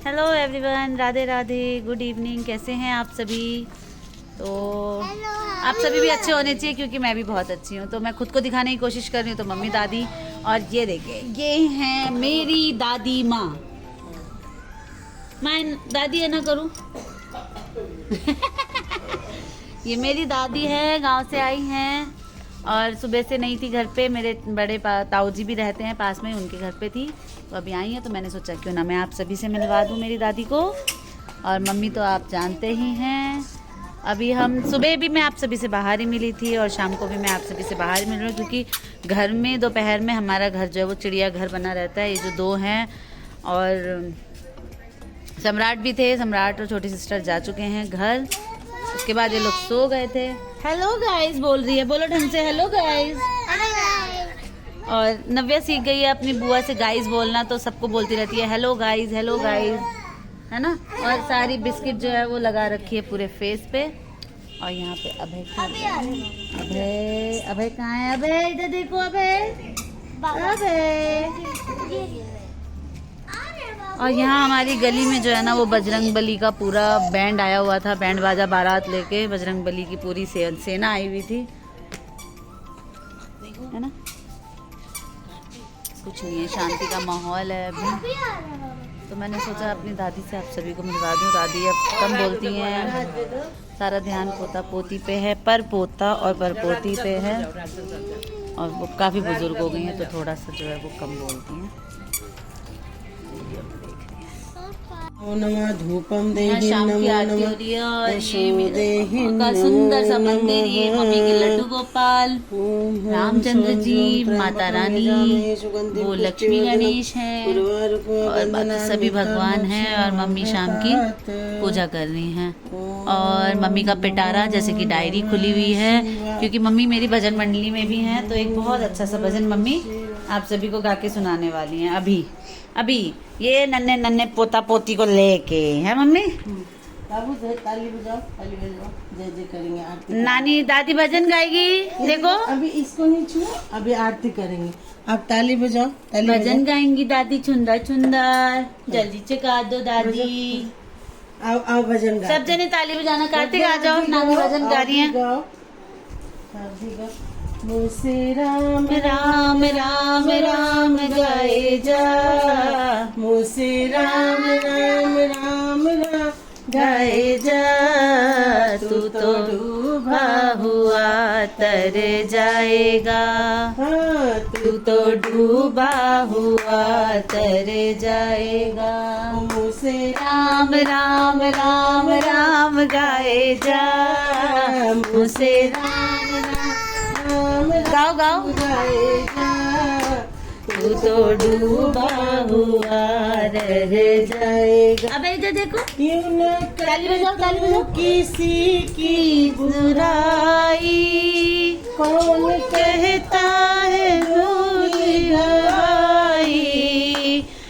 Hello everyone, Radhe Radhe, good evening. कैसे हैं आप सभी? तो आप सभी भी अच्छे होने चाहिए क्योंकि मैं भी बहुत अच्छी हूँ। तो मैं खुद को दिखाने की कोशिश कर रही हूँ। तो मम्मी दादी और ये देखिए, ये हैं मेरी दादी माँ। मैं दादी है ना करूँ ये मेरी दादी है, गांव से आई हैं और सुबह से नहीं थी घर पे। मेरे बड़े ताऊ जी भी रहते हैं पास में, उनके घर पे थी, तो अभी आई हैं। तो मैंने सोचा क्यों ना मैं आप सभी से मिलवा दूँ मेरी दादी को। और मम्मी तो आप जानते ही हैं। अभी हम सुबह भी मैं आप सभी से बाहर ही मिली थी और शाम को भी मैं आप सभी से बाहर ही मिल रही हूँ, क्योंकि घर में दोपहर में हमारा घर जो है वो चिड़िया घर बना रहता है। ये जो दो हैं और सम्राट भी थे, सम्राट और छोटी सिस्टर जा चुके हैं घर। उसके बाद ये लोग सो गए थे। हेलो गाइस बोल रही है, बोलो ढंग से, हेलो गाइस। और नव्या सीख गई है अपनी बुआ से गाइस बोलना, तो सबको बोलती रहती है हेलो गाइस, है ना। और सारी बिस्किट जो है वो लगा रखी है पूरे फेस पे। और यहाँ पे अभय अभय कहाँ है? अभय इधर देखो, अभय। और यहाँ हमारी गली में जो है ना वो बजरंग बली का पूरा बैंड आया हुआ था, बैंड बाजा बारात लेके बजरंग बली की पूरी सेना आई हुई थी, है ना। कुछ नहीं है, शांति का माहौल है अभी। तो मैंने सोचा अपनी दादी से आप सभी को मिलवा दूँ। दादी अब कम बोलती हैं, सारा ध्यान पोता पोती पे है, पर पोता और पर पोती पे है। और वो काफ़ी बुजुर्ग हो गई हैं तो थोड़ा सा जो है वो कम बोलती हैं। नमः धूपम यहाँ शाम की आरती हो रही है और ये मेरे का सुंदर सा मंदिर, ये मम्मी के लड्डू गोपाल, रामचंद्र जी, माता रानी, वो लक्ष्मी गणेश हैं और बाकी सभी भगवान हैं। और मम्मी शाम की पूजा कर रही हैं। और मम्मी का पिटारा जैसे कि डायरी खुली हुई है, क्योंकि मम्मी मेरी भजन मंडली में भी हैं। तो एक बहुत अच्छा सा भजन मम्मी आप सभी को गा के सुनाने वाली हैं अभी ये नन्हे नन्हे पोता पोती को लेके, है मम्मी। बाबू ताली बजाओ, ताली बजाओ, जय जय करेंगे, आरती। नानी दादी भजन गाएगी, देखो। अभी इसको नहीं छुओ, अभी आरती करेंगे। आप ताली बजाओ, ताली भजन गाएंगी दादी, चुंदर चुंदर, जल्दी चका दो दादी। आओ आओ भजन गा। सब जने ताली बजाना। कार्तिक आ जाओ, नानी भजन गा रही है। मुझसे राम राम राम राम गाए जा, मुझसे राम राम राम राम गाए जा। तू तो डूबा हुआ तर जाएगा, तू तो डूबा हुआ तर जाएगा। मुझसे राम राम राम राम गाए जा, मुझसे राम राम गाओ गाओ गाएगा। तू तो डूबा हुआ रह जाएगा। अब इधर देखो, क्यों न ताली बजाओ, ताली बजाओ। किसी की बुराई कौन कहता है भाई,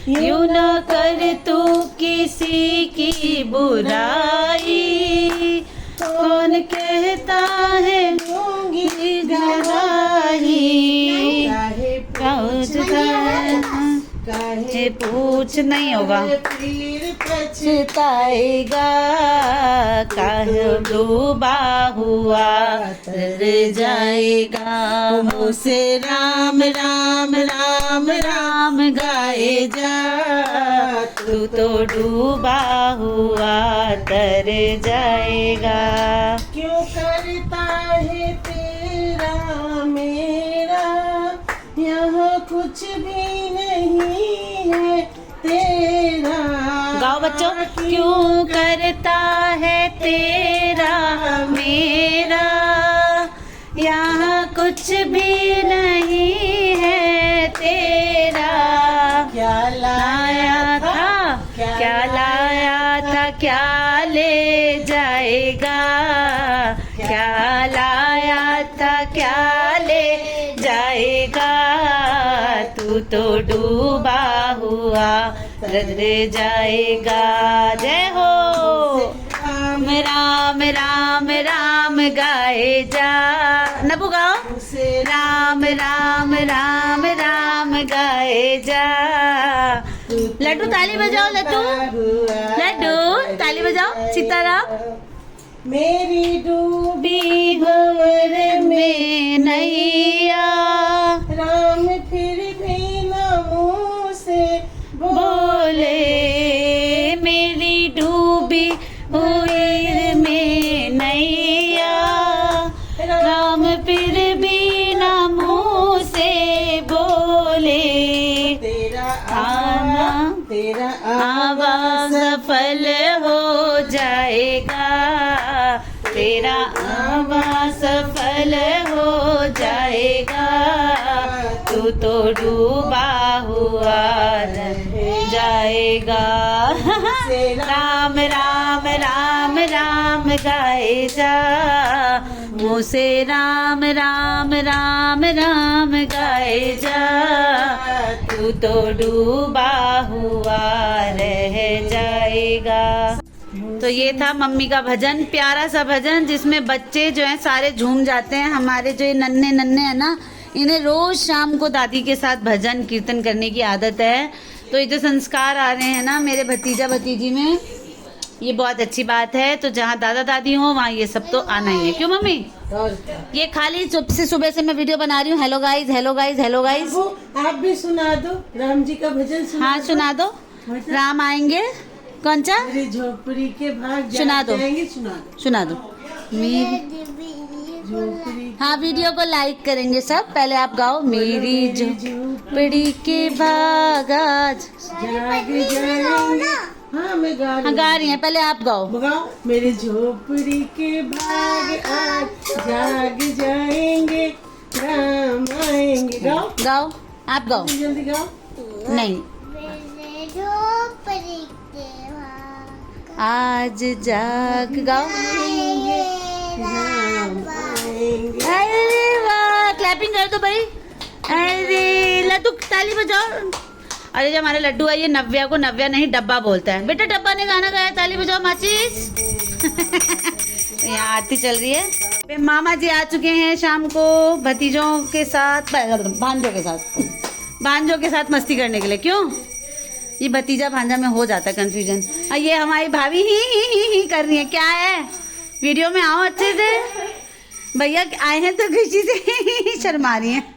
यूं न कर तू किसी की बुराई। कौन कहता है होंगी गवाही, काहे पूछ नहीं होगा, पीर पछताएगा। काहे डूबा हुआ तर जाएगा। मुझसे राम राम राम राम गाए जा, तू तो डूबा हुआ तर जाएगा। क्यों करता है तेरा मेरा, यहाँ कुछ भी नहीं है तेरा। गाओ बच्चों। क्यों करता है तेरा मेरा, यहाँ कुछ भी नहीं है तेरा। क्या लाया था, क्या लाया था, क्या ले जाएगा। क्या लाया था, क्या ले जाएगा। तू तो डूबा हुआ रह जाएगा। जय हो। राम राम राम राम गाए जा, नबू गाओ। राम राम राम राम गाए जा। लड्डू ताली बजाओ लड्डू। मेरी डूबी भंवर में नैया, राम फिर भी न मुँह से बोले, मेरी डूबी भंवर में नैया, राम फिर भी न मुँह से बोले, तेरा आवा सफल हो जाएगा, तेरा आवा सफल हो जाएगा, तू तो डूबा हुआ रह जाएगा। राम राम राम राम गाए जा, मुँह से राम राम राम राम गाए जा, तू तो डूबा हुआ रह जाएगा। तो ये था मम्मी का भजन, प्यारा सा भजन जिसमें बच्चे जो हैं सारे झूम जाते हैं। हमारे जो ये नन्हे नन्हे हैं ना, इन्हें रोज शाम को दादी के साथ भजन कीर्तन करने की आदत है। तो ये जो संस्कार आ रहे हैं ना मेरे भतीजा भतीजी में, ये बहुत अच्छी बात है। तो जहाँ दादा दादी हो वहाँ ये सब तो आना ही है। क्यों मम्मी? ये खाली चुप से सुबह से मैं वीडियो बना रही हूँ। Hello guys, hello guys, hello guys. आप भी सुना दो राम जी का भजन। हाँ सुना दो। राम आएंगे, कौन सा? मेरी झोपड़ी के भाग सुना दो, सुना दो। मेरी हाँ वीडियो को लाइक करेंगे सब। पहले आप गाओ। मेरी झोपड़ी के भाग आज जाग जाएंगे। हाँ मैं गा रही हैं, पहले आप गाओ। मेरे झोपड़ी के भाग आज जाग जाएंगे, राम आएंगे। गाओ गाओ, आप गाओ। जल्दी गाओ। नहीं, आज जाग गाओ। अरे वाह, क्लैपिंग कर दो भाई। अरे लड्डू ताली बजाओ। अरे जो हमारे लड्डू है ये नव्या को नव्या नहीं डब्बा बोलता है। बेटा डब्बा ने गाना गाया, ताली बजाओ माचिस। यहाँ आरती चल रही है। मामा जी आ चुके हैं शाम को भतीजों के साथ, भांजों के साथ मस्ती करने के लिए। क्यों? ये भतीजा भांजा में हो जाता है कंफ्यूजन। और ये हमारी भाभी ही कर रही है। क्या है? वीडियो में आओ अच्छे से। भैया आए हैं तो खुशी से शर्मा रही हैं।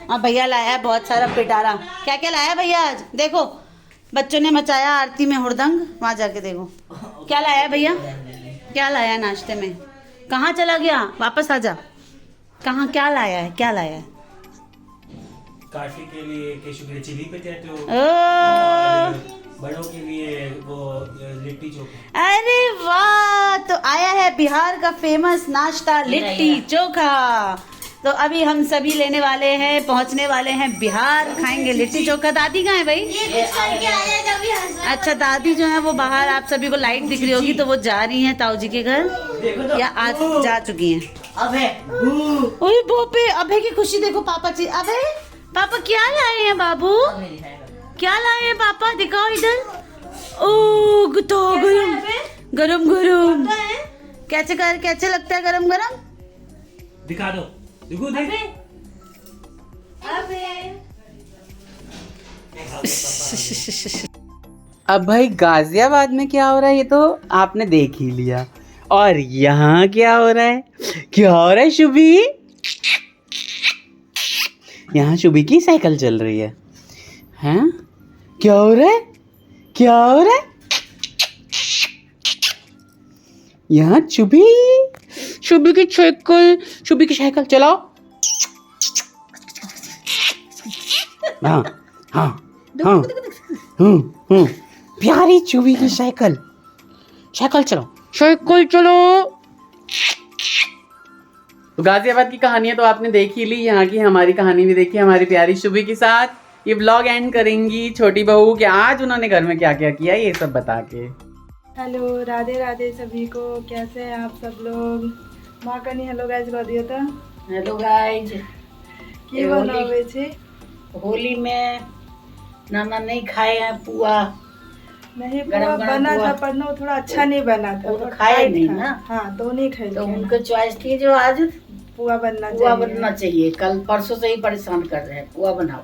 और भैया लाया है बहुत सारा पिटारा। क्या क्या लाया भैया आज? देखो बच्चों ने मचाया आरती में हुड़दंग। वहाँ जाके देखो क्या लाया है भैया। क्या लाया नाश्ते में? कहाँ चला गया? वापस आ जा। कहाँ? क्या लाया है? क्या लाया है? काफी के लिए केशु के लिए चिली पोटैटो, बड़ों के लिए वो लिट्टी चोखा। अरे वाह, तो आया है बिहार का फेमस नाश्ता लिट्टी चोखा। तो अभी हम सभी लेने वाले हैं, पहुंचने वाले हैं बिहार, खाएंगे लिट्टी चोखा। दादी कहाँ है भाई? अच्छा दादी जो है वो बाहर, आप सभी को लाइट दिख रही होगी, तो वो जा रही हैं ताऊ जी के घर या आज जा चुकी हैं। ओए बोपे, अभय की खुशी देखो। पापा जी, अभय पापा क्या लाए हैं बाबू? क्या लाए हैं पापा? दिखाओ इधर। ओ तो गरम गरम गरम। कैसे लगता है गरम गरम? दिखा दो। अब भाई गाजियाबाद में क्या हो रहा है ये तो आपने देख ही लिया। और यहाँ क्या हो रहा है? क्या हो रहा है शुभी? यहाँ शुभी की साइकिल चल रही है। हैं? क्या हो रहा है? क्या हो रहा है? यहाँ शुभी की साइकिल चलाओ। हाँ हाँ हाँ प्यारी शुभी की साइकिल चलो। तो गाजियाबाद की कहानियां तो आपने देख ही ली, यहाँ की हमारी कहानी भी देखी हमारी प्यारी शुभी के साथ। ये ब्लॉग एंड करेंगी छोटी बहू कि आज उन्होंने घर में क्या क्या किया ये सब बता के। हेलो, राधे राधे सभी को। कैसे हैं आप सब लोग? माँ कनी हेलो गाइज कह दियो तो। हेलो गाइज, की बनावे छे? होली में नाना नहीं खाए हैं पुआ। नहीं पुआ बना था पर ना थोड़ा अच्छा नहीं बना था। वो तो खाए नहीं ना। हाँ तो नहीं खाए। तो उनके चॉइस थी जो आज पुआ बनना चाहिए। कल परसों से ही परेशान कर रहे हैं, पुआ बनाओ।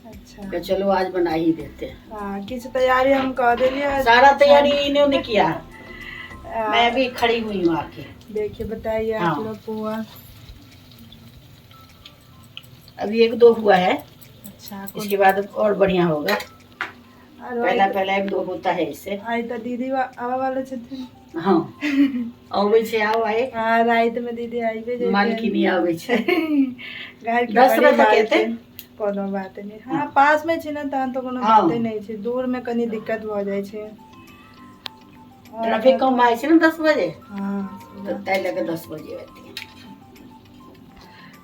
अच्छा तो चलो आज बना ही देते हैं। हाँ, किस तैयारी हम कह दिलिए। सारा तैयारी इन्होंने किया। मैं भी खड़ी हुई हूँ आके। देखिए बताइए आप हाँ। लोग पोहा। अभी 1-2 हुआ है, अच्छा इसके बाद और बढ़िया होगा। और पहला 1-2 होता है इससे। आई तो दीदी आवा वाले छथिन। हाँ आवे छे आवे हाँ रात में दीदी आई भी मान की नहीं आवे छे। घर के 10 बड़ी बजे बात कहते? है, कोनो बात नहीं। हाँ पास में छे ना तहन तो कोनो हाँ। बात नहीं छे, दूर में कनी दिक्कत हो जाए छे। और ट्रैफिक कम आए छे ना 10 बजे, हाँ तो तय लगे 10 बजे आती है।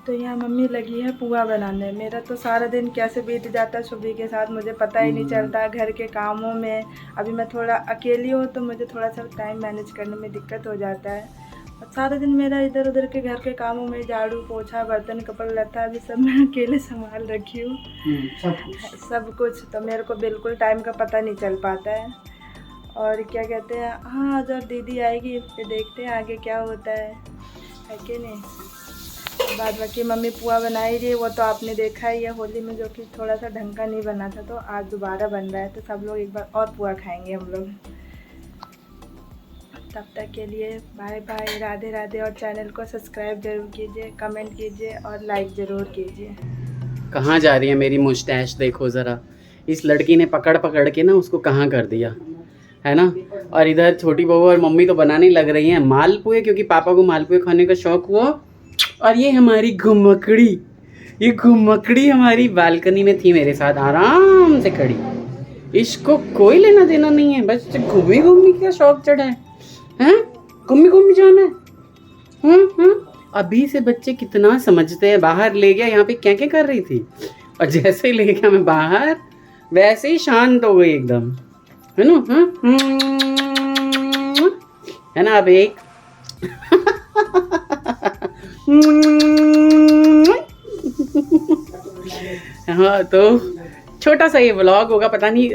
तो यहाँ मम्मी लगी है पुआ बनाने। मेरा तो सारा दिन कैसे बीत जाता है सुबह के साथ मुझे पता ही नहीं चलता, घर के कामों में। अभी मैं थोड़ा अकेली हूँ तो मुझे थोड़ा सा टाइम मैनेज करने में दिक्कत हो जाता है। और सारा दिन मेरा इधर उधर के घर के कामों में झाड़ू पोछा बर्तन कपड़ा लता अभी सब मैं अकेले संभाल रखी हूँ, सब कुछ। तो मेरे को बिल्कुल टाइम का पता नहीं चल पाता है। और क्या कहते हैं, हाँ जब दीदी आएगी फिर देखते हैं आगे क्या होता है कि नहीं। बाद बाकी मम्मी पुआ बनाई रही है, वो तो आपने देखा ही है होली में, जो कि थोड़ा सा ढंग का नहीं बना था। तो आज दोबारा बन रहा है, तो सब लोग एक बार और पुआ खाएंगे हम लोग। तब तक के लिए बाय बाय, राधे राधे। और चैनल को सब्सक्राइब जरूर कीजिए, कमेंट कीजिए और लाइक ज़रूर कीजिए। कहाँ जा रही है मेरी मुस्टैच, देखो ज़रा। इस लड़की ने पकड़ पकड़ के ना उसको कहाँ कर दिया है ना। और इधर छोटी बहू और मम्मी तो बनाने लग रही हैं मालपुए, क्योंकि पापा को मालपुए खाने का शौक हुआ। और ये हमारी घुमकड़ी, ये घुमकड़ी हमारी बालकनी में थी मेरे साथ आराम से खड़ी। इसको कोई लेना देना नहीं है, बस घूमी घूमी का शौक चढ़ा है, हैं? घूमी घूमी जाना है। अभी से बच्चे कितना समझते हैं। बाहर ले गया, यहाँ पे क्या क्या कर रही थी, और जैसे ही ले गया मैं बाहर वैसे ही शांत हो गई एकदम, है ना। है ना। अब एक हाँ, तो छोटा सा ये व्लॉग होगा, पता नहीं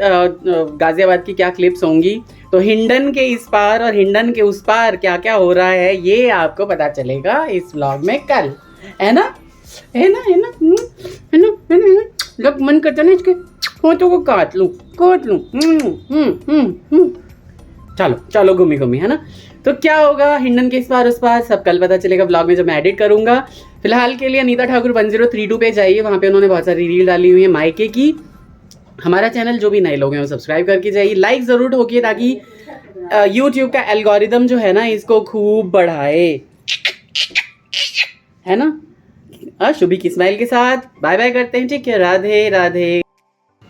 गाजियाबाद की क्या क्लिप्स होंगी। तो हिंडन के इस पार और हिंडन के उस पार क्या क्या हो रहा है ये आपको पता चलेगा इस व्लॉग में कल, है ना। है ना, है ना, है ना, है ना। जब मन करता ना इसके होठों को काट लूं। चलो चलो घूमी घूमी, है ना। तो क्या होगा हिंडन के इस पार उस पार सब कल पता चलेगा व्लॉग में, जब मैं एडिट करूंगा। फिलहाल के लिए अनीता ठाकुर 1032 पे जाइए, वहाँ पे उन्होंने बहुत सारी रील डाली हुई है मायके की। हमारा चैनल जो भी नए लोग हैं वो सब्सक्राइब करके जाइए, लाइक ज़रूर ठोकिए, ताकि यूट्यूब का एल्गोरिदम जो है ना इसको खूब बढ़ाए, है ना। शुभी की स्माइल के साथ बाय बाय करते हैं, ठीक है। राधे राधे।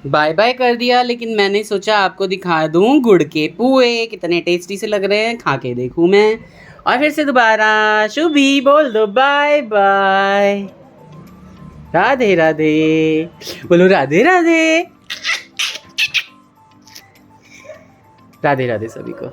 बाय बाय कर दिया, लेकिन मैंने सोचा आपको दिखा दूं गुड़ के पुए कितने टेस्टी से लग रहे हैं, खा के देखूं मैं। और फिर से दोबारा शुभी बोल दो बाय बाय। राधे राधे बोलो, राधे राधे। राधे राधे सभी को।